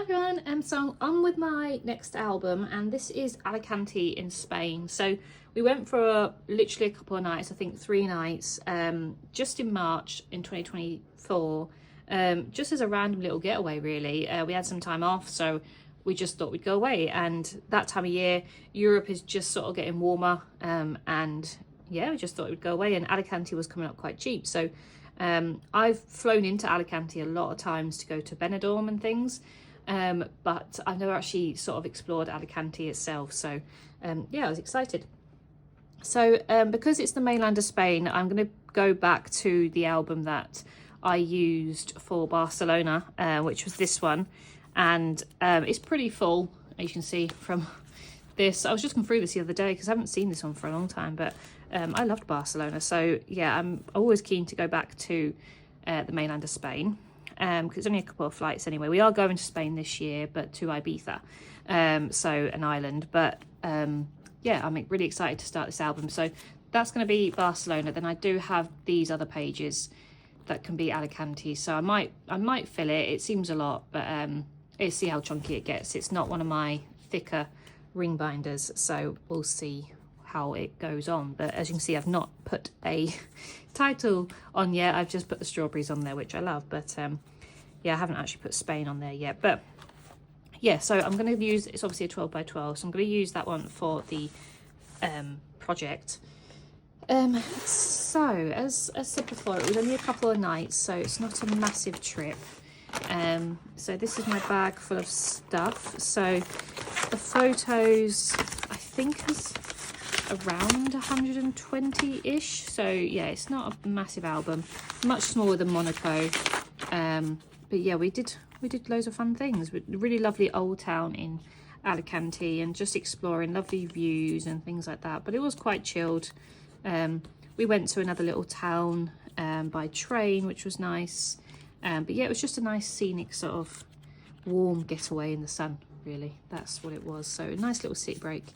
everyone, so I'm on with my next album, and this is Alicante in Spain. So we went for literally a couple of nights, I think 3 nights, just in March in 2024, just as a random little getaway really. We had some time off, so we just thought we'd go away, and that time of year Europe is just sort of getting warmer, and yeah, we just thought we'd go away, and Alicante was coming up quite cheap. So I've flown into Alicante a lot of times to go to Benidorm and things, but I've never actually sort of explored Alicante itself. So yeah, I was excited. So because it's the mainland of Spain, I'm going to go back to the album that I used for Barcelona, which was this one, and it's pretty full, as you can see from this. I was just going through this the other day because I haven't seen this one for a long time, but I loved Barcelona. So yeah, I'm always keen to go back to the mainland of Spain, because it's only a couple of flights anyway. We are going to Spain this year, but to Ibiza, so an island. But yeah, I'm really excited to start this album. So that's going to be Barcelona. Then I do have these other pages that can be Alicante, so I might fill it. It seems a lot, but let's see how chunky it gets. It's not one of my thicker ring binders, so we'll see how it goes on. But as you can see, I've not put a title on yet. I've just put the strawberries on there, which I love, but yeah, I haven't actually put Spain on there yet. But yeah, so I'm going to use, it's obviously a 12 by 12, so I'm going to use that one for the project. So as I said before, it was only a couple of nights, so it's not a massive trip. So this is my bag full of stuff. So the photos, I think, is around 120-ish. So yeah, it's not a massive album, much smaller than Monaco. But yeah, we did loads of fun things. Really lovely old town in Alicante, and just exploring lovely views and things like that. But it was quite chilled. We went to another little town by train, which was nice. But yeah, it was just a nice scenic sort of warm getaway in the sun, really. That's what it was. So a nice little city break.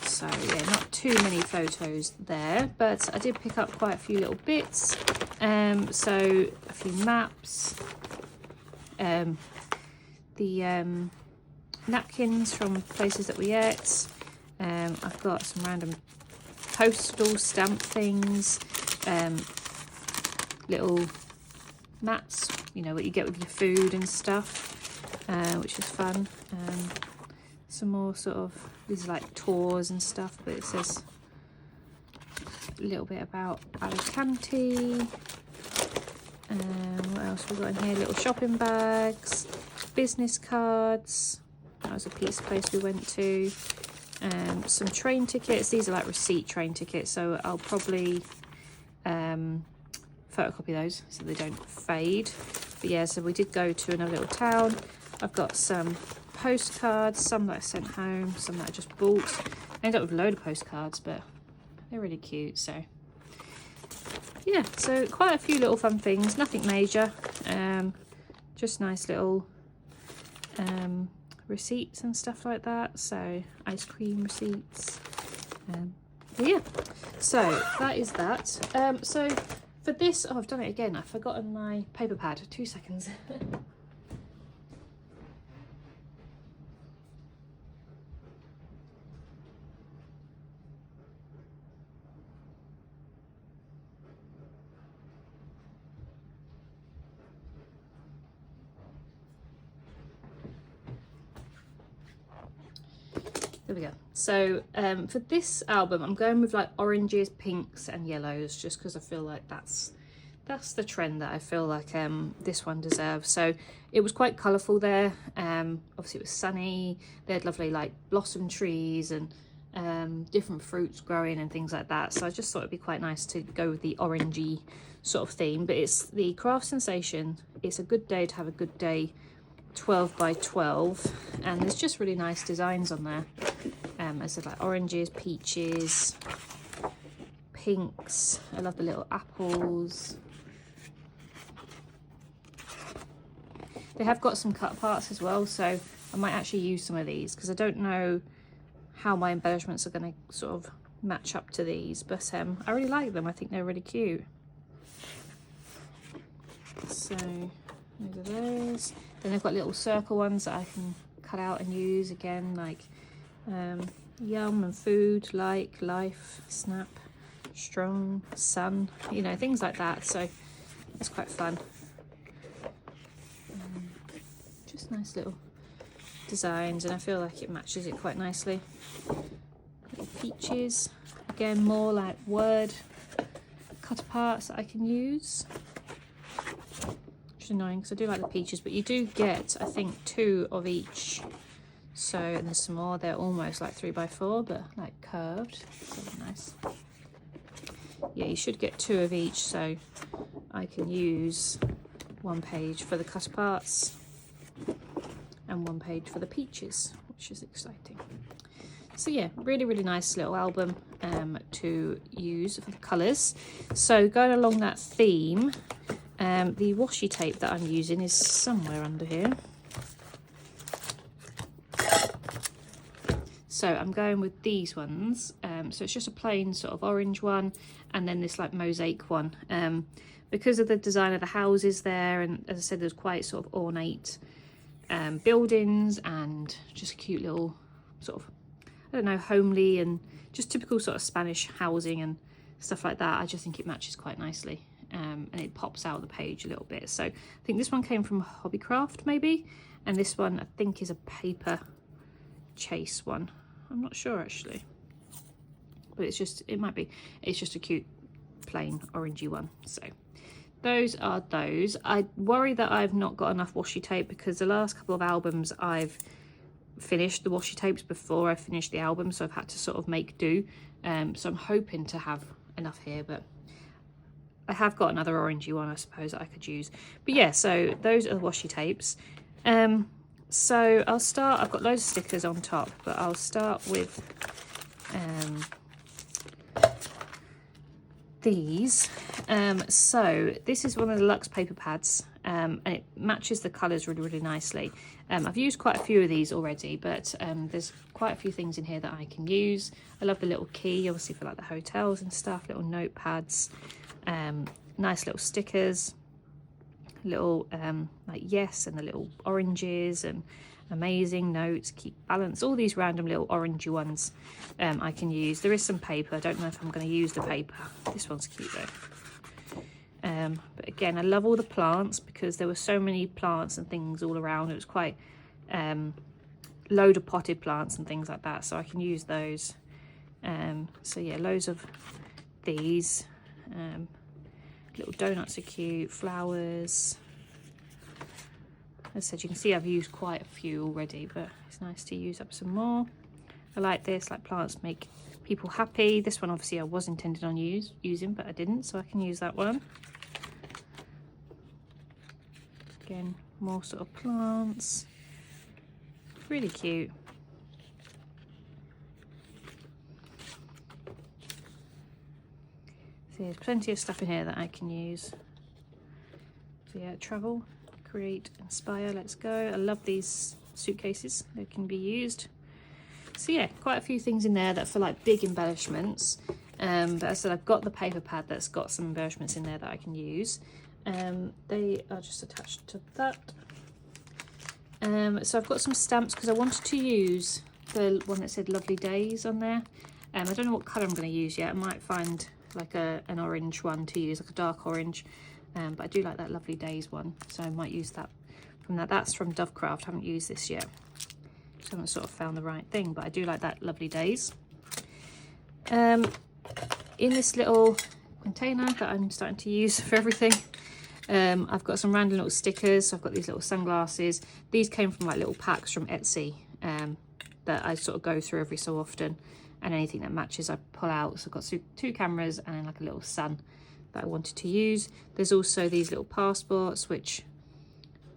So yeah, not too many photos there, but I did pick up quite a few little bits. So a few maps, the napkins from places that we ate. I've got some random postal stamp things, little mats, you know, what you get with your food and stuff, which is fun. Some more sort of, these are like tours and stuff, but it says a little bit about Alicante. What else we got in here? Little shopping bags, business cards. That was a pizza place we went to. Some train tickets. These are like receipt train tickets, so I'll probably photocopy those so they don't fade. But yeah, so we did go to another little town. I've got some postcards, some that I sent home, some that I just bought. I ended up with a load of postcards, but they're really cute. So yeah, so quite a few little fun things, nothing major, just nice little receipts and stuff like that. So ice cream receipts. Yeah, so that is that. So for this, oh, I've done it again. I've forgotten my paper pad. 2 seconds. There we go. So for this album, I'm going with like oranges, pinks and yellows, just because I feel like that's the trend that I feel like this one deserves. So it was quite colourful there. Obviously it was sunny. They had lovely like blossom trees and different fruits growing and things like that. So I just thought it'd be quite nice to go with the orangey sort of theme. But it's the Craft Sensation. It's a good day to have a good day 12 by 12, and there's just really nice designs on there. I said like oranges, peaches, pinks. I love the little apples. They have got some cut parts as well, so I might actually use some of these because I don't know how my embellishments are going to sort of match up to these, but I really like them. I think they're really cute. So Those are those. Then they've got little circle ones that I can cut out and use again, like yum and food, like, life, snap, strong, sun, you know, things like that. So it's quite fun. Just nice little designs, and I feel like it matches it quite nicely. Little peaches, again, more like word cut aparts that I can use. Which is annoying because I do like the peaches, but you do get, I think, 2 of each. So, and there's some more, they're almost like 3x4, but like curved. So nice. Yeah, you should get 2 of each, so I can use 1 page for the cut aparts and 1 page for the peaches, which is exciting. So yeah, really, really nice little album to use for the colours. So going along that theme, the washi tape that I'm using is somewhere under here. So I'm going with these ones. So it's just a plain sort of orange one, and then this like mosaic one. Because of the design of the houses there, and as I said, there's quite sort of ornate buildings and just cute little sort of, I don't know, homely and just typical sort of Spanish housing and stuff like that. I just think it matches quite nicely, and it pops out the page a little bit. So I think this one came from Hobbycraft maybe, and this one I think is a paper chase one. I'm not sure actually, but it's just, it might be, it's just a cute plain orangey one. So those are those. I worry that I've not got enough washi tape because the last couple of albums I've finished the washi tapes before I finished the album, so I've had to sort of make do. So I'm hoping to have enough here, but I have got another orangey one I suppose that I could use. But yeah, so those are the washi tapes. So I'll start, I've got loads of stickers on top, but I'll start with these. So this is one of the Luxe paper pads, and it matches the colours really, really nicely. I've used quite a few of these already, but there's quite a few things in here that I can use. I love the little key, obviously for like the hotels and stuff, little notepads, nice little stickers, little like yes, and the little oranges and amazing notes, keep balance, all these random little orangey ones I can use. There is some paper, I don't know if I'm going to use the paper. This one's cute though. But again, I love all the plants because there were so many plants and things all around. It was quite load of potted plants and things like that, so I can use those. So yeah, loads of these. Little donuts are cute, flowers. As I said, you can see I've used quite a few already, but it's nice to use up some more. I like this, like plants make people happy. This one obviously I was intended on using, but I didn't, so I can use that one. Again, more sort of plants. Really cute. So there's plenty of stuff in here that I can use. So yeah, travel, create, inspire, let's go. I love these suitcases, they can be used. So yeah, quite a few things in there that for like big embellishments. But as I said, I've got the paper pad that's got some embellishments in there that I can use. They are just attached to that. So I've got some stamps because I wanted to use the one that said Lovely Days on there. I don't know what colour I'm going to use yet. I might find like an orange one to use, like a dark orange. But I do like that Lovely Days one, so I might use that from that. That's from Dovecraft. I haven't used this yet. So I haven't sort of found the right thing, but I do like that Lovely Days. In this little container that I'm starting to use for everything, I've got some random little stickers. So I've got these little sunglasses. These came from like little packs from Etsy that I sort of go through every so often, and anything that matches I pull out. So I've got 2 cameras and then like a little sun that I wanted to use. There's also these little passports which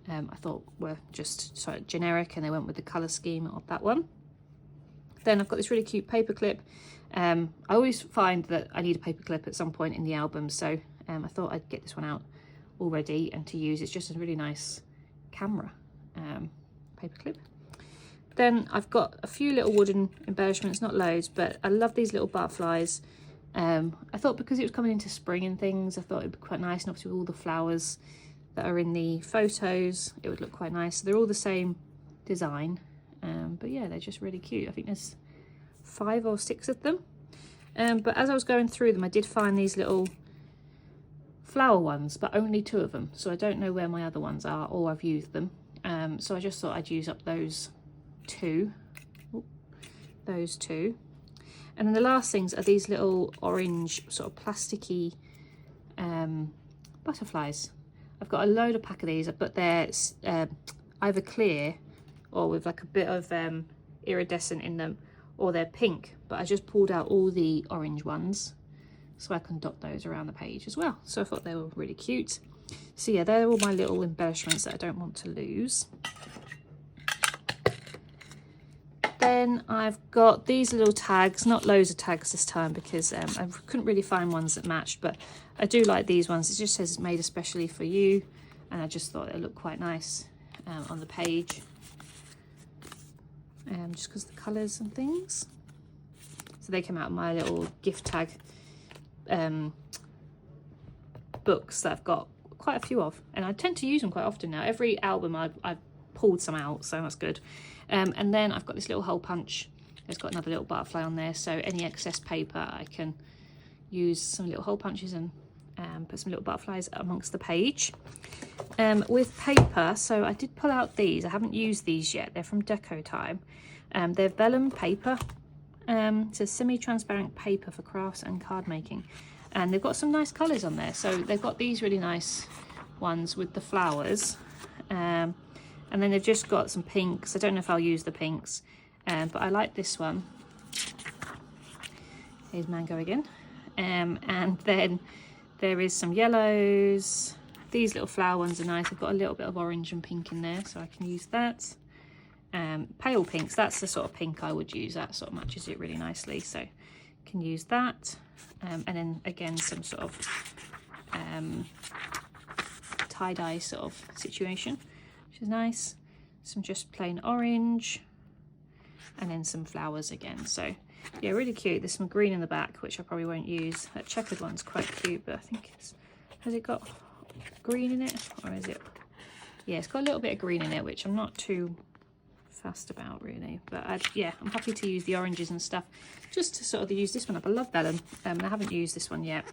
I thought were just sort of generic, and they went with the colour scheme of that one. Then I've got this really cute paper clip. I always find that I need a paper clip at some point in the album, so I thought I'd get this one out already and to use. It's just a really nice camera paper clip. Then I've got a few little wooden embellishments, not loads, but I love these little butterflies. I thought because it was coming into spring and things, I thought it'd be quite nice, and obviously with all the flowers that are in the photos, it would look quite nice. They're all the same design, but yeah, they're just really cute. I think there's 5 or 6 of them. But as I was going through them, I did find these little flower ones, but only 2 of them. So I don't know where my other ones are, or I've used them. So I just thought I'd use up those 2. Ooh, those 2. And then the last things are these little orange sort of plasticky butterflies. I've got a load of pack of these, but they're either clear or with like a bit of iridescent in them, or they're pink. But I just pulled out all the orange ones so I can dot those around the page as well. So I thought they were really cute. So yeah, they're all my little embellishments that I don't want to lose. Then I've got these little tags, not loads of tags this time because I couldn't really find ones that matched, but I do like these ones. It just says it's made especially for you, and I just thought it looked quite nice on the page, just because the colours and things. So they came out of my little gift tag books that I've got quite a few of, and I tend to use them quite often now. Every album I've pulled some out, so that's good. And then I've got this little hole punch. It's got another little butterfly on there, so any excess paper I can use some little hole punches and put some little butterflies amongst the page. With paper, so I did pull out these. I haven't used these yet. They're from Deco Time. They're vellum paper. It's a semi-transparent paper for crafts and card making, and they've got some nice colours on there. So they've got these really nice ones with the flowers, and then they've just got some pinks. I don't know if I'll use the pinks, but I like this one. Here's Mango again. And then there is some yellows. These little flower ones are nice. I've got a little bit of orange and pink in there, so I can use that. Pale pinks, that's the sort of pink I would use. That sort of matches it really nicely, so can use that. And then again, some sort of tie-dye sort of situation, which is nice. Some just plain orange, and then some flowers again. So yeah, really cute. There's some green in the back, which I probably won't use. That checkered one's quite cute, but I think has it got green in it, or is it? Yeah, it's got a little bit of green in it, which I'm not too fussed about really, but yeah, I'm happy to use the oranges and stuff just to sort of use this one up. I love Vellum, and I haven't used this one yet,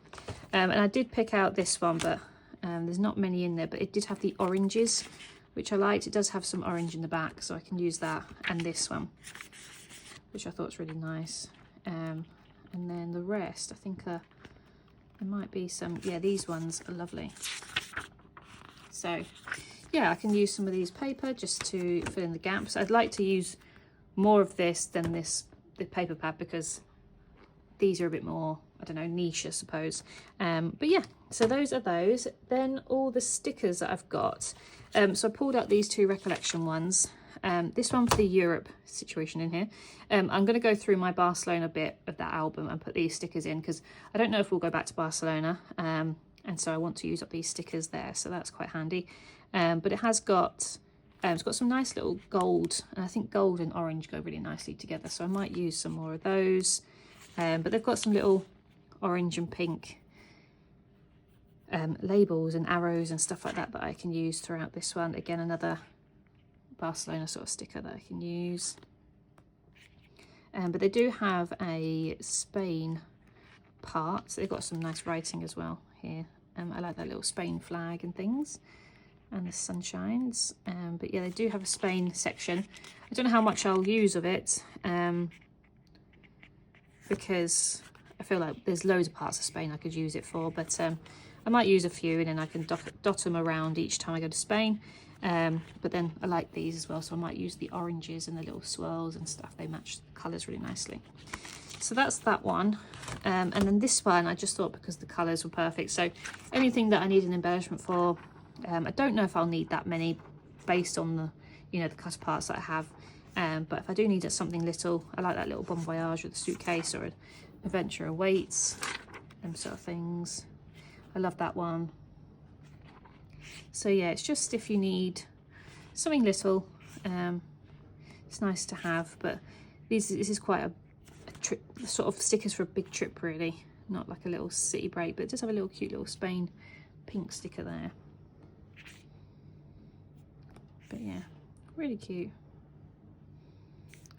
and I did pick out this one, but there's not many in there, but it did have the oranges, which I liked. It does have some orange in the back, so I can use that, and this one, which I thought was really nice. And then the rest, I think there might be some, yeah, these ones are lovely. So yeah, I can use some of these paper just to fill in the gaps. I'd like to use more of this than the paper pad, because these are a bit more, I don't know, niche, I suppose. But yeah, so those are those. Then all the stickers that I've got. So I pulled out these 2 recollection ones. This one for the Europe situation in here. I'm going to go through my Barcelona bit of that album and put these stickers in, because I don't know if we'll go back to Barcelona. And so I want to use up these stickers there, so that's quite handy. But it has got it's got some nice little gold, and I think gold and orange go really nicely together, so I might use some more of those. But they've got some little orange and pink labels and arrows and stuff like that I can use throughout this one. Again, another Barcelona sort of sticker that I can use. But they do have a Spain part, so they've got some nice writing as well here. I like that little Spain flag and things, and the sunshines. But yeah, they do have a Spain section. I don't know how much I'll use of it, because I feel like there's loads of parts of Spain I could use it for, but I might use a few, and then I can dot them around each time I go to Spain. But then I like these as well, so I might use the oranges and the little swirls and stuff. They match the colours really nicely. So that's that one. And then this one, I just thought because the colours were perfect. So anything that I need an embellishment for, I don't know if I'll need that many based on the, you know, the cut parts that I have. But if I do need something little, I like that little Bon Voyage with a suitcase, or an Adventure Awaits, them sort of things. I love that one. So yeah, it's just if you need something little, it's nice to have. But this is quite a trip, sort of stickers for a big trip really, not like a little city break, but it does have a little cute little Spain pink sticker there. But yeah, really cute.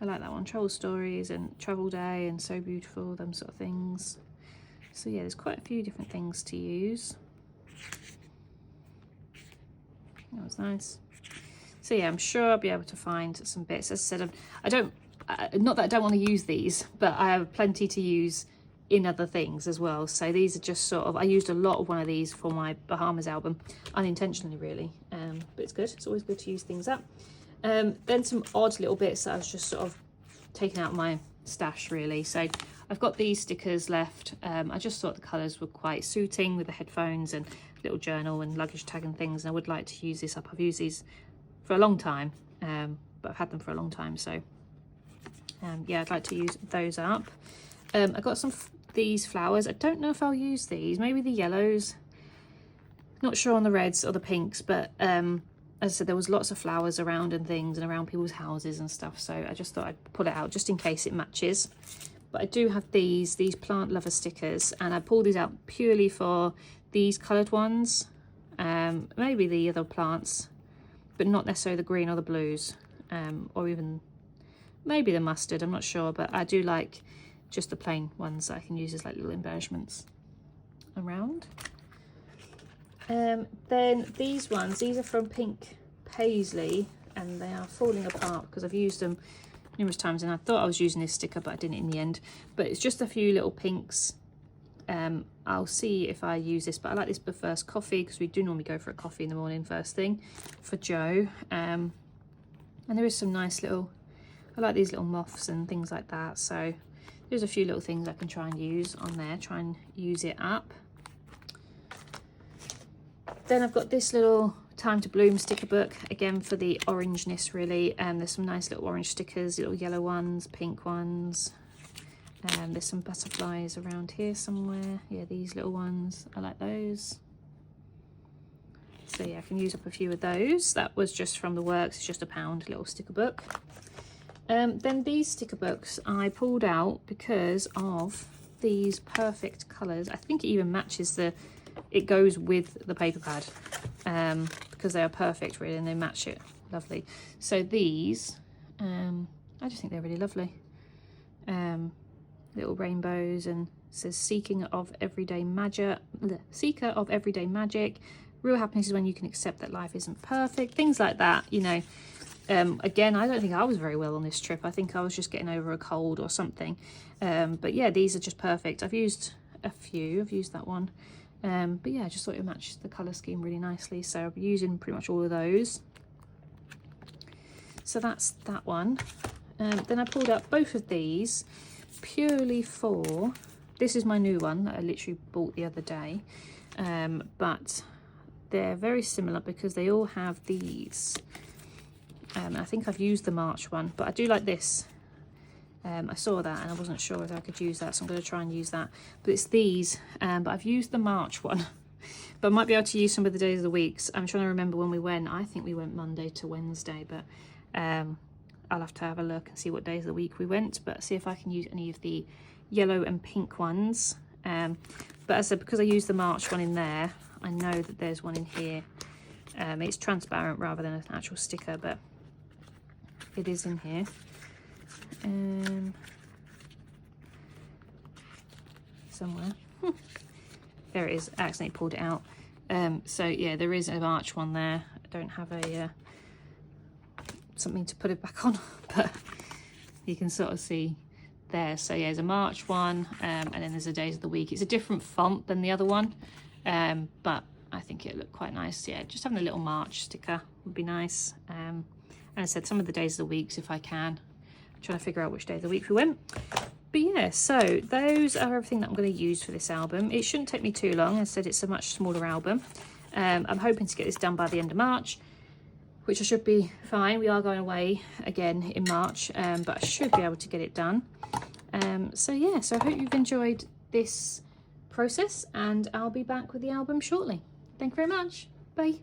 I like that one. Travel stories and travel day and so beautiful, them sort of things. So yeah, there's quite a few different things to use. That was nice. So yeah, I'm sure I'll be able to find some bits. As I said, I don't, not that I don't want to use these, but I have plenty to use in other things as well. So these are just sort of, I used a lot of one of these for my Bahamas album, unintentionally really, but it's good. It's always good to use things up. Then some odd little bits that I was just sort of taking out of my stash really. So I've got these stickers left. I just thought the colours were quite suiting with the headphones and little journal and luggage tag and things, and I would like to use this up. I've used these for a long time, but I've had them for a long time, so yeah, I'd like to use those up. I got some these flowers. I don't know if I'll use these, maybe the yellows, not sure on the reds or the pinks, but as I said, there was lots of flowers around and things and around people's houses and stuff, so I just thought I'd pull it out just in case it matches. But I do have these plant lover stickers, and I pulled these out purely for these coloured ones, maybe the other plants, but not necessarily the green or the blues, or even maybe the mustard, I'm not sure, but I do like just the plain ones that I can use as like little embellishments around. Then these ones, these are from Pink Paisley, and they are falling apart because I've used them numerous times, and I thought I was using this sticker, but I didn't in the end. But it's just a few little pinks. I'll see if I use this, but I like this for first coffee, because we do normally go for a coffee in the morning first thing for Joe. And there is some nice little, I like these little moths and things like that, so there's a few little things I can try and use on there, try and use it up. Then I've got this little Time to Bloom sticker book, again for the orangeness really. There's some nice little orange stickers, little yellow ones, pink ones. There's some butterflies around here somewhere. Yeah, these little ones, I like those. So yeah, I can use up a few of those. That was just from the works, it's just £1 little sticker book. Then these sticker books I pulled out because of these perfect colours. I think it even matches it goes with the paper pad, because they are perfect really, and they match it lovely. So these, I just think they're really lovely. Little rainbows, and it says seeker of everyday magic. Real happiness is when you can accept that life isn't perfect. Things like that, you know. Again, I don't think I was very well on this trip. I think I was just getting over a cold or something. But yeah, these are just perfect. I've used a few. I've used that one. But yeah, I just thought it matched the colour scheme really nicely. So I'll be using pretty much all of those. So that's that one. Then I pulled out both of these purely for, this is my new one that I literally bought the other day. But they're very similar because they all have these. I think I've used the March one, but I do like this. I saw that and I wasn't sure if I could use that, so I'm going to try and use that. But it's these, but I've used the March one. But I might be able to use some of the days of the weeks. I'm trying to remember when we went. I think we went Monday to Wednesday, but I'll have to have a look and see what days of the week we went, but see if I can use any of the yellow and pink ones. But as I said, because I used the March one in there, I know that there's one in here. It's transparent rather than an actual sticker, but it is in here. Somewhere. There it is. I accidentally pulled it out. So yeah, there is a March one there. I don't have a something to put it back on, but you can sort of see there. So yeah, there's a March one, and then there's a days of the week. It's a different font than the other one, but I think it looked quite nice. Yeah, just having a little March sticker would be nice. And I said some of the days of the weeks if I can. I'm trying to figure out which day of the week we went. But yeah, so those are everything that I'm going to use for this album. It shouldn't take me too long. I said it's a much smaller album. I'm hoping to get this done by the end of March, which I should be fine. We are going away again in March, but I should be able to get it done. So yeah, so I hope you've enjoyed this process, and I'll be back with the album shortly. Thank you very much. Bye.